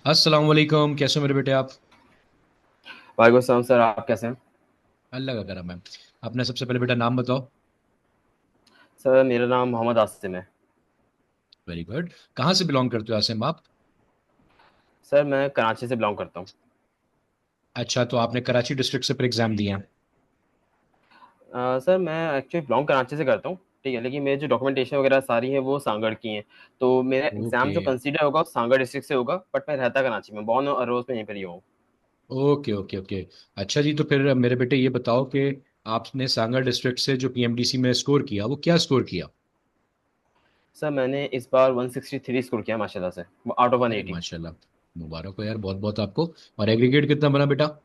अस्सलाम वालेकुम, कैसे हो मेरे बेटे आप? वालेकुम सलाम सर, आप कैसे हैं? अल्लाह का करम है। अपने सबसे पहले बेटा नाम बताओ। सर मेरा नाम मोहम्मद आसिम है। Very good. कहाँ से बिलोंग करते हो आसिम आप? सर मैं कराची से बिलोंग करता हूँ। अच्छा, तो आपने कराची डिस्ट्रिक्ट से फिर एग्जाम दिए हैं? सर मैं एक्चुअली बिलोंग कराची से करता हूँ, ठीक है, लेकिन मेरी जो डॉक्यूमेंटेशन वगैरह सारी है वो सांगड़ की हैं। तो मेरा एग्जाम ओके जो कंसीडर होगा वो सांगड़ डिस्ट्रिक्ट से होगा, बट मैं रहता कराची में, बॉर्न और रोज में यहीं पर ही हूँ। Okay okay okay. अच्छा जी, तो फिर मेरे बेटे ये बताओ कि आपने सांगड़ डिस्ट्रिक्ट से जो पीएमडीसी में स्कोर किया वो क्या स्कोर किया? सर मैंने इस बार 163 स्कोर किया माशाल्लाह से, आउट ऑफ अरे 180। माशाल्लाह, मुबारक हो यार, बहुत बहुत आपको। और एग्रीगेट कितना बना बेटा?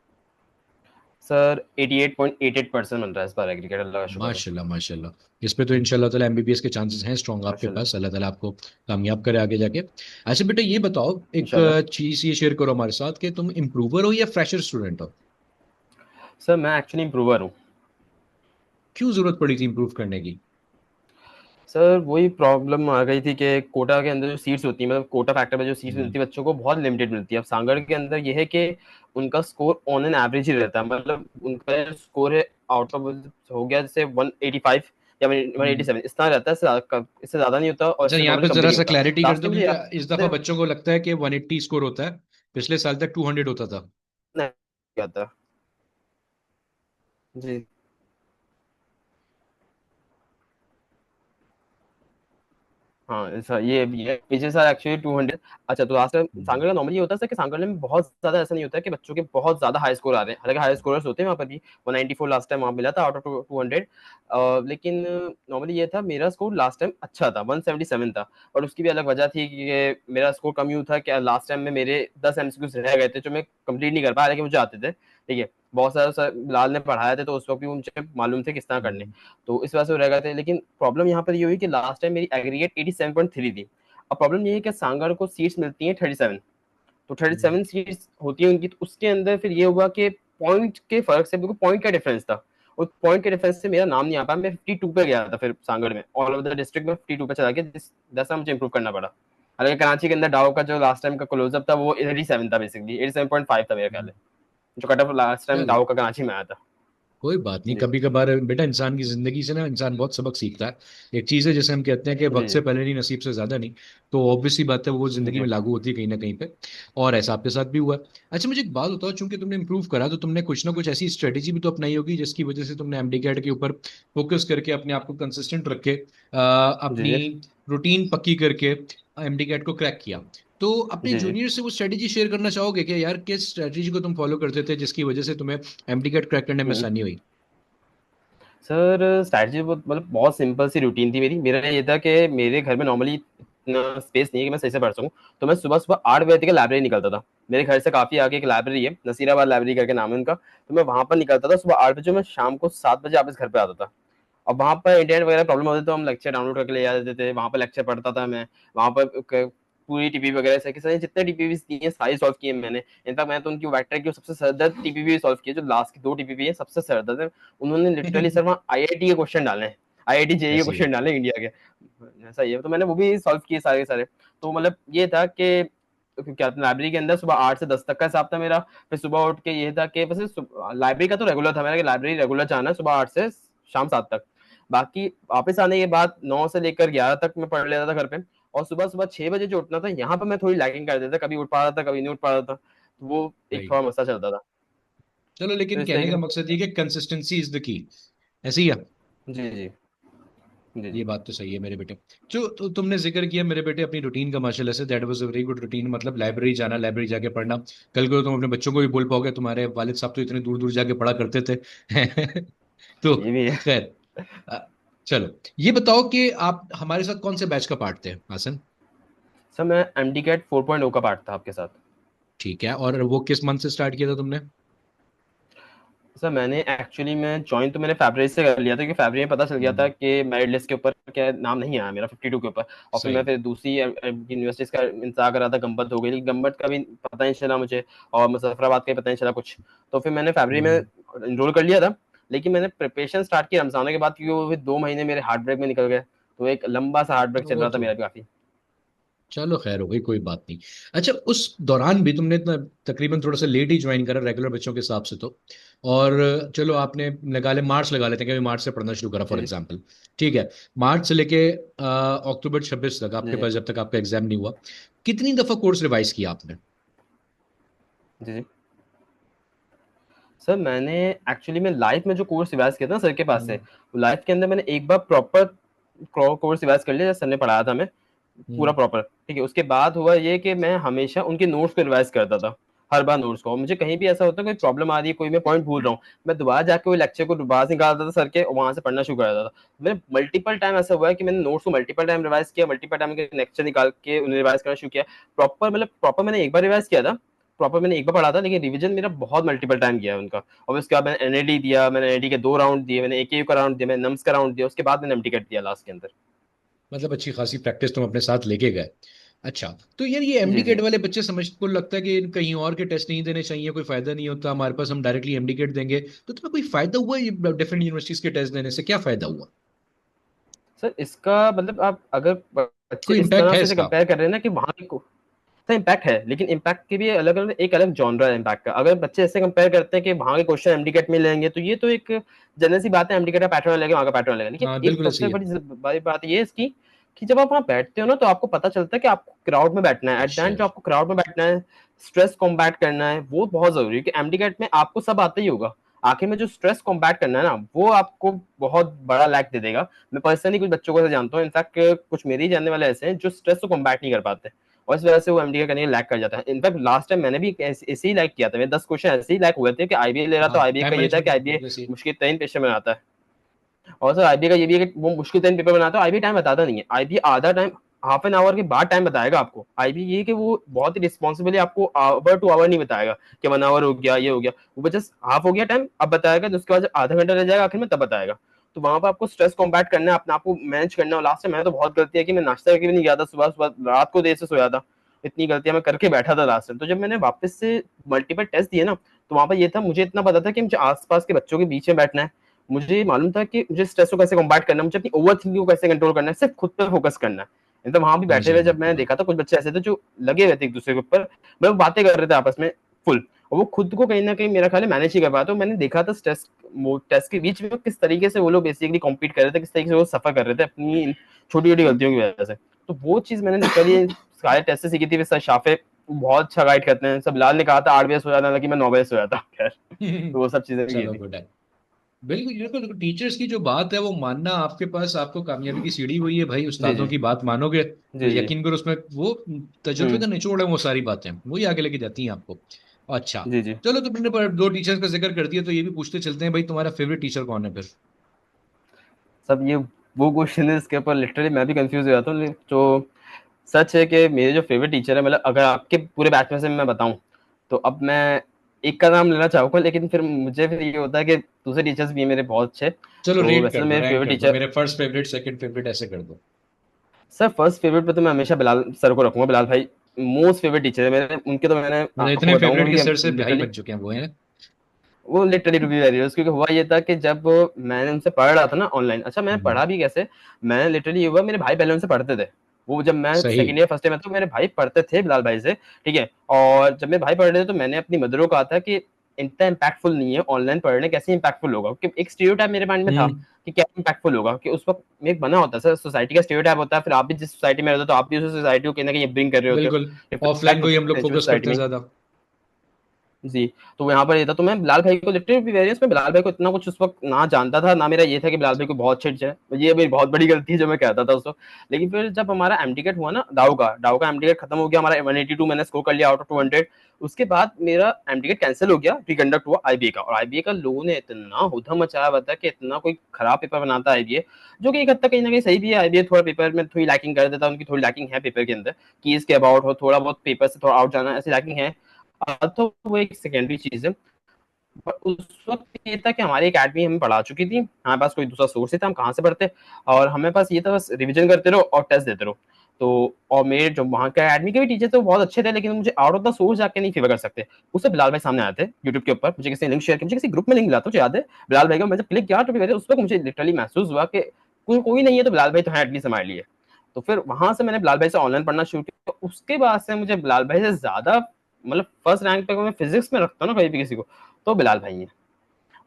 सर 88.88% बन रहा है इस बार एग्रीगेट, अल्लाह का शुक्र है। माशाल्लाह माशाल्लाह। इस पे तो इंशाल्लाह ताला एमबीबीएस के चांसेस हैं स्ट्रॉन्ग आपके माशाल्लाह। पास, अल्लाह ताला आपको कामयाब करे आगे जाके। अच्छा बेटा ये बताओ, एक इंशाल्लाह। चीज ये शेयर करो हमारे साथ कि तुम इम्प्रूवर हो या फ्रेशर स्टूडेंट हो? सर मैं एक्चुअली इम्प्रूवर हूँ। क्यों जरूरत पड़ी थी इम्प्रूव करने की? सर वही प्रॉब्लम आ गई थी कि कोटा के अंदर जो सीट्स होती है, मतलब कोटा फैक्टर में जो सीट्स हम्म। मिलती है बच्चों को बहुत लिमिटेड मिलती है। अब सांगड़ के अंदर ये है कि उनका स्कोर ऑन एन एवरेज ही रहता है, मतलब उनका स्कोर है आउट ऑफ हो गया जैसे 185 या हम्म। 187 इतना रहता है, इससे ज्यादा नहीं होता और अच्छा, इससे यहाँ नॉर्मल पे कम भी जरा नहीं सा होता। क्लैरिटी कर लास्ट दो टाइम मुझे क्योंकि इस याद दफा है बच्चों को लगता है कि 180 स्कोर होता है। पिछले साल तक 200 होता था। क्या था। जी हाँ, ऐसा ये भी है, पिछले साल एक्चुअली 200। अच्छा, तो लास्ट टाइम हम्म। सांगड़ का नॉर्मली ये होता है कि सांगड़ में बहुत ज्यादा ऐसा नहीं होता है कि बच्चों के बहुत ज्यादा हाई स्कोर आ रहे हैं, हालांकि हाई स्कोरर्स होते हैं वहाँ पर भी। 194 लास्ट टाइम वहाँ मिला था आउट ऑफ 200। लेकिन नॉर्मली ये था, मेरा स्कोर लास्ट टाइम अच्छा था, 177 था। और उसकी भी अलग वजह थी कि मेरा स्कोर कम यूँ था कि लास्ट टाइम में मेरे 10 MCQs रह गए थे जो मैं कंप्लीट नहीं कर पाया, लेकिन मुझे आते थे, ठीक है। बहुत सारा सर बिलाल ने पढ़ाया थे तो उस वक्त भी मुझे मालूम थे किस तरह करने। हम्म। तो इस वजह से वो रह गए थे, लेकिन प्रॉब्लम यहाँ पर ये हुई कि लास्ट टाइम मेरी एग्रीगेट 87.3 थी। अब प्रॉब्लम ये है कि सांगड़ को सीट्स मिलती हैं 37, तो हम्म। 37 सीट्स होती है उनकी, तो उसके अंदर फिर ये हुआ कि पॉइंट के फर्क से, बिल्कुल पॉइंट का डिफरेंस था। उस पॉइंट के डिफरेंस से मेरा नाम नहीं आ पाया, मैं 52 पे गया था फिर सांगड़ में, ऑल ओवर द डिस्ट्रिक्ट में 52 पे चला गया, जिस 10 मुझे इंप्रूव करना पड़ा। हालांकि कराची के अंदर डाउ का जो लास्ट टाइम का क्लोजअप था वो 87 था, बेसिकली 87.5 था मेरे ख्याल हम्म। है, जो कट ऑफ लास्ट टाइम चलो, डाउ का कराची में आया था। कोई बात नहीं, जी कभी कभार बेटा इंसान की जिंदगी से ना इंसान बहुत सबक सीखता है। एक चीज है जैसे हम कहते हैं कि जी वक्त से पहले नहीं नसीब से ज्यादा नहीं। तो ऑब्वियसली बात है वो जी जिंदगी जी में लागू होती है कहीं ना कहीं पे। और ऐसा आपके साथ भी हुआ है। अच्छा मुझे एक बात बताओ, चूंकि तुमने इंप्रूव करा तो तुमने कुछ ना कुछ ऐसी स्ट्रेटेजी भी तो अपनाई होगी जिसकी वजह से तुमने एमडी कैट के ऊपर फोकस करके अपने आप को कंसिस्टेंट रख के जी अपनी जी रूटीन पक्की करके एमडी कैट को क्रैक किया। तो अपने जी जी जूनियर से वो स्ट्रेटेजी शेयर करना चाहोगे कि यार किस स्ट्रेटेजी को तुम फॉलो करते थे जिसकी वजह से तुम्हें एमडी कैट क्रैक करने में हम्म। आसानी हुई? सर स्ट्रैटेजी बहुत, मतलब बहुत सिंपल सी रूटीन थी मेरी। मेरा ये था कि मेरे घर में नॉर्मली इतना स्पेस नहीं है कि मैं सही से पढ़ सकूं, तो मैं सुबह सुबह 8 बजे तक लाइब्रेरी निकलता था। मेरे घर से काफी आगे एक लाइब्रेरी है, नसीराबाद लाइब्रेरी करके नाम है उनका, तो मैं वहां पर निकलता था सुबह 8 बजे, मैं शाम को 7 बजे वापस घर पे आता था। अब वहाँ पर इंटरनेट वगैरह प्रॉब्लम होती तो हम लेक्चर डाउनलोड करके ले जाते थे, वहाँ पर लेक्चर पढ़ता था मैं। वहाँ पर पूरी टीपी वगैरह से सारे जितने टीपीवी दिए हैं सारी सॉल्व किए मैंने। इनफैक्ट मैंने तो उनकी वेक्टर की सबसे सरदर्द टीपीवी सॉल्व किए, जो लास्ट की 2 टीपीवी है सबसे सरदर्द है। उन्होंने लिटरली सर वहाँ आईआईटी के क्वेश्चन डाले हैं, आईआईटी जेई के ऐसी है। क्वेश्चन डाले इंडिया के, ऐसा ही है। तो मैंने वो भी सॉल्व किए सारे के सारे। तो मतलब ये था कि क्या लाइब्रेरी के अंदर सुबह 8 से 10 तक का हिसाब था मेरा। फिर सुबह उठ के ये था कि बस लाइब्रेरी का तो रेगुलर था मेरा कि लाइब्रेरी रेगुलर जाना है सुबह 8 से शाम 7 तक। बाकी वापस आने के बाद 9 से लेकर 11 तक मैं पढ़ लेता था घर पे। और सुबह सुबह 6 बजे जो उठना था, यहाँ पर मैं थोड़ी लैगिंग कर देता था, कभी उठ पा रहा था कभी नहीं उठ पा रहा था, तो वो एक भाई थोड़ा मसला चलता था। चलो, तो लेकिन इस कहने तरीके का से। मकसद ये कि कंसिस्टेंसी इज द की। ऐसे ही है। जी जी जी ये जी बात तो सही है मेरे बेटे। जो तो तुमने जिक्र किया मेरे बेटे अपनी रूटीन का, माशाल्लाह say that was a very good routine, मतलब लाइब्रेरी जाना, लाइब्रेरी जाके पढ़ना। कल को तुम अपने बच्चों को भी बोल पाओगे तुम्हारे वालिद साहब तो इतने दूर दूर जाके पढ़ा करते थे। तो ये भी है। खैर, अ, चलो ये बताओ कि आप हमारे साथ कौन से बैच का पार्ट थे हासन? सर मैं एम डी कैट 4.0 का पार्ट था आपके साथ। ठीक है, और वो किस मंथ से स्टार्ट किया था तुमने? सर मैंने एक्चुअली मैं ज्वाइन तो मैंने फैब्रवरी से कर लिया था, क्योंकि फैब्रवरी में पता चल गया था हम्म। कि मेरिट लिस्ट के ऊपर क्या नाम नहीं आया मेरा 52 के ऊपर। और फिर मैं सही। फिर दूसरी यूनिवर्सिटीज का इंतजार कर रहा था, गम्बत हो गई, लेकिन गम्बत का भी पता नहीं चला मुझे, और मुजफ्फराबाद का भी पता नहीं चला कुछ। तो फिर मैंने फैब्रवरी में हम्म। इनरोल कर लिया था। लेकिन मैंने प्रिपरेशन स्टार्ट की रमजान के बाद, क्योंकि वो फिर 2 महीने मेरे हार्ट ब्रेक में निकल गए, तो एक लंबा सा हार्ट ब्रेक चल वो रहा था तो मेरा भी काफी। चलो खैर हो गई, कोई बात नहीं। अच्छा, उस दौरान भी तुमने इतना तकरीबन थोड़ा सा लेट ही ज्वाइन करा रेगुलर बच्चों के हिसाब से तो। और चलो आपने लगा ले मार्च, लगा लेते हैं कि अभी मार्च से पढ़ना शुरू करा फॉर जी जी एग्जांपल। ठीक है। मार्च से लेके अक्टूबर 26 तक जी आपके जी पास, जब तक आपका एग्जाम नहीं हुआ, कितनी दफा कोर्स रिवाइज किया आपने? जी जी। सर मैंने एक्चुअली में लाइफ में जो कोर्स रिवाइज किया था ना सर के पास से, हम्म। वो लाइफ के अंदर मैंने एक बार प्रॉपर कोर्स रिवाइज कर लिया जैसे सर ने पढ़ाया था मैं, पूरा हम्म। प्रॉपर। ठीक है, उसके बाद हुआ ये कि मैं हमेशा उनके नोट्स को रिवाइज करता था, हर बार नोट्स को। मुझे कहीं भी ऐसा होता है कोई प्रॉब्लम आ रही है, कोई मैं पॉइंट भूल रहा हूँ, मैं दोबारा जाके वो लेक्चर को दोबारा से निकालता था सर के, और वहां से पढ़ना शुरू कर देता था। मैंने मल्टीपल टाइम ऐसा हुआ है कि मैंने नोट्स को मल्टीपल टाइम रिवाइज किया, मल्टीपल टाइम के लेक्चर निकाल के उन्हें रिवाइज करना शुरू किया। प्रॉपर मतलब प्रॉपर मैंने एक बार रिवाइज किया था, प्रॉपर मैंने एक बार पढ़ा था, लेकिन रिवीजन मेरा बहुत मल्टीपल टाइम किया है उनका। और उसके बाद मैंने एनएडी दिया, मैंने एनएडी के 2 राउंड दिए, मैंने एकेयू का राउंड दिया, मैंने नम्स का राउंड दिया, उसके बाद मैंने एमटीकेट दिया लास्ट के अंदर। मतलब अच्छी खासी प्रैक्टिस तुम अपने साथ लेके गए। अच्छा। तो यार ये एमडी जी केट जी। वाले बच्चे समझ को लगता है कि कहीं और के टेस्ट नहीं देने चाहिए, कोई फायदा नहीं होता हमारे पास, हम डायरेक्टली एमडी केट देंगे। तो तुम्हें कोई फायदा हुआ ये डिफरेंट यूनिवर्सिटीज के टेस्ट देने से? क्या फायदा हुआ? सर इसका मतलब आप अगर बच्चे कोई इस इम्पैक्ट तरह है से इसका? कंपेयर कर रहे हैं ना कि वहाँ के सर इम्पैक्ट है, लेकिन इम्पैक्ट के भी अलग अलग एक अलग जॉनरा है इम्पैक्ट का। अगर बच्चे ऐसे कंपेयर करते हैं कि वहाँ के क्वेश्चन एमडीकेट में लेंगे, तो ये तो एक जनरल सी बात है, एमडीकेट का पैटर्न लगेगा, वहाँ का पैटर्न लगेगा। लेकिन हाँ एक बिल्कुल सबसे सही है। बड़ी बात ये है इसकी कि जब आप वहाँ बैठते हो ना, तो आपको पता चलता है कि आपको क्राउड में बैठना है। एट द अच्छा। एंड जो आपको क्राउड में बैठना है, स्ट्रेस कॉम्बैट करना है, वो बहुत जरूरी है। कि एमडीकेट में आपको सब आता ही होगा, आखिर में जो स्ट्रेस कॉम्बैट करना है ना, वो आपको बहुत बड़ा लैक दे देगा। मैं पर्सनली कुछ बच्चों को ऐसे जानता हूँ, इनफैक्ट कुछ मेरे ही जानने वाले ऐसे हैं जो स्ट्रेस को कॉम्बैट नहीं कर पाते, और इस वजह से वो एमडीए करने लैक कर जाता है। इनफैक्ट लास्ट टाइम मैंने भी ऐसे ही लैक किया था, मेरे 10 क्वेश्चन ऐसे ही लैक हुए थे कि आईबीए ले रहा हाँ, था। आईबीए टाइम का ये था कि मैनेजमेंट आईबीए ऑब्वियसली। मुश्किल तरीन क्वेश्चन बनाता है, और सर आईबीए का ये भी है कि वो मुश्किल तरीन पेपर बनाता है। आईबी टाइम बताता नहीं है, आईबी आधा टाइम, हाफ एन आवर के बाद टाइम बताएगा आपको। आईबी ये कि वो बहुत ही रिस्पॉन्सिबली आपको आवर टू आवर नहीं बताएगा कि 1 आवर हो गया, ये हो गया। वो जस्ट हाफ हो गया टाइम अब बताएगा, तो उसके बाद आधा घंटा रह जाएगा आखिर में, तब बताएगा। तो वहां पर आपको स्ट्रेस कॉम्बैट करना है, अपने आप को मैनेज करना है। लास्ट टाइम मैंने तो बहुत गलती है कि मैं नाश्ता करके भी नहीं गया था, सुबह सुबह रात को देर से सोया था, इतनी गलतियां मैं करके बैठा था लास्ट टाइम। तो जब मैंने वापस से मल्टीपल टेस्ट दिए ना, तो वहां पर ये था, मुझे इतना पता था कि मुझे आसपास के बच्चों के बीच में बैठना है, मुझे मालूम था कि मुझे स्ट्रेस को कैसे कॉम्बैट करना है, मुझे अपनी ओवर थिंकिंग को कैसे कंट्रोल करना है, सिर्फ खुद पे फोकस करना है। तो वहां भी हाँ बैठे जी, हुए हाँ जब मैंने जी। देखा था कुछ बच्चे ऐसे थे जो लगे हुए थे एक दूसरे के ऊपर, मतलब बातें कर रहे थे आपस में फुल, और वो खुद को कहीं ना कहीं मेरा ख्याल है मैनेज ही कर पाया। तो मैंने देखा था स्ट्रेस टेस्ट के बीच में किस तरीके से वो लोग बेसिकली कॉम्पीट कर रहे थे, किस तरीके से वो सफर कर रहे थे अपनी छोटी छोटी गलतियों की वजह से। तो वो चीज मैंने लिटरली सारे टेस्ट से सीखी थी। सर शाफे बहुत अच्छा गाइड करते हैं, सब बिलाल ने कहा था 8 बजे सो जाना, हालांकि मैं 9 बजे सो जाता। खैर तो वो सब चीजें की चलो थी। गुड है। बिल्कुल, देखो टीचर्स की जो बात है वो मानना, आपके पास आपको कामयाबी की सीढ़ी हुई है भाई, जी उस्तादों जी की बात मानोगे तो जी जी। यकीन करो उसमें वो तजुर्बे हम्म। का निचोड़ है, वो सारी बातें वही आगे लेके जाती हैं आपको। अच्छा। जी जी। चलो, तुमने दो टीचर्स का जिक्र कर दिया तो ये भी पूछते चलते हैं भाई, तुम्हारा फेवरेट टीचर कौन है फिर? सब ये वो क्वेश्चन है इसके ऊपर लिटरली मैं भी कंफ्यूज हो जाता हूँ। तो सच है कि मेरे जो फेवरेट टीचर है, मतलब अगर आपके पूरे बैच में से मैं बताऊं, तो अब मैं एक का नाम लेना चाहूंगा, लेकिन फिर मुझे फिर ये होता है कि दूसरे टीचर्स भी मेरे बहुत अच्छे। चलो तो रेट वैसे कर तो दो, मेरे रैंक फेवरेट कर दो, टीचर, मेरे फर्स्ट फेवरेट, सेकंड फेवरेट, ऐसे कर दो। सर फर्स्ट फेवरेट पे तो मैं हमेशा बिलाल सर को रखूंगा। बिलाल भाई मोस्ट फेवरेट टीचर है मेरे, उनके तो मैंने मतलब आपको इतने बताऊंगा फेवरेट कि सर कि से भाई लिटरली बन चुके हैं वो, हैं? वो literally to be very honest, क्योंकि हुआ ये था कि जब मैंने उनसे पढ़ रहा था ना ऑनलाइन, अच्छा मैंने हम्म। पढ़ा भी कैसे, मैंने लिटरली ये हुआ, मेरे भाई पहले उनसे पढ़ते थे। वो जब मैं सही। सेकंड ईयर फर्स्ट ईयर में था, तो मेरे भाई पढ़ते थे बिलाल भाई से। ठीक है, और जब मेरे भाई पढ़ रहे थे, तो मैंने अपनी मदर को कहा था कि इतना इम्पैक्टफुल नहीं है ऑनलाइन पढ़ने, कैसे इम्पैक्टफुल होगा। क्योंकि एक स्टीरियोटाइप मेरे माइंड में था हम्म। कि क्या इम्पैक्टफुल होगा, कि उस वक्त में एक बना होता है सर, सोसाइटी का स्टीरियोटाइप होता है, फिर आप भी जिस सोसाइटी में रहते हो, तो आप भी उस सोसाइटी को कहीं ना कहीं ब्रिंग कर रहे होते हो, बिल्कुल। ऑफलाइन इम्पैक्ट को ही होता हम लोग है फोकस सोसाइटी करते हैं में। ज्यादा। जी। तो यहाँ पर ये था, तो मैं बिलाल भाई को लिटरली वेरियंस में बिलाल भाई को इतना कुछ उस वक्त ना जानता था, ना मेरा ये था कि बिलाल भाई को बहुत अच्छे है। ये मेरी बहुत बड़ी गलती है जो मैं कहता था उस वक्त। लेकिन फिर जब हमारा एमटीकेट हुआ ना, डाउ का एमटीकेट खत्म हो गया हमारा, 182 मैंने स्कोर कर लिया आउट ऑफ 200। उसके बाद मेरा एमटीकेट कैंसिल हो गया, रिकंडक्ट हुआ आईबीए का, और आईबीए का लोगों ने इतना हुधम मचाया हुआ था कि इतना कोई खराब पेपर बनाता है आईबीए, जो कि एक हद तक कहीं ना कहीं सही भी है। आईबीए थोड़ा पेपर में थोड़ी लैकिंग कर देता है, उनकी थोड़ी लैकिंग है पेपर के अंदर, कीज के अबाउट हो, थोड़ा बहुत पेपर से थोड़ा आउट जाना, ऐसी लैकिंग है। तो वो एक सेकेंडरी चीज है। बट उस वक्त ये था कि हमारी एकेडमी हमें पढ़ा चुकी थी, हमारे पास कोई दूसरा सोर्स नहीं था, हम कहाँ से पढ़ते। और हमें पास ये था बस रिवीजन करते रहो और टेस्ट देते रहो। तो और मेरे जो वहाँ के एकेडमी के भी टीचर थे वो बहुत अच्छे थे, लेकिन मुझे आउट ऑफ द सोर्स जाके नहीं फेवर कर सकते। उससे बिलाल भाई सामने आए थे यूट्यूब के ऊपर, मुझे किसी ने लिंक शेयर किया, मुझे किसी ग्रुप में लिंक मिला था, मुझे याद है बिलाल भाई का। मैं जब क्लिक किया तो उस वक्त मुझे लिटरली महसूस हुआ कि कोई कोई नहीं है तो बिलाल भाई तो है एटलीस्ट हमारे लिए। तो फिर वहां से मैंने बिलाल भाई से ऑनलाइन पढ़ना शुरू किया। तो उसके बाद से मुझे बिलाल भाई से ज्यादा मतलब फर्स्ट रैंक पे मैं फिजिक्स में रखता हूँ ना कहीं भी किसी को, तो बिलाल भाई है।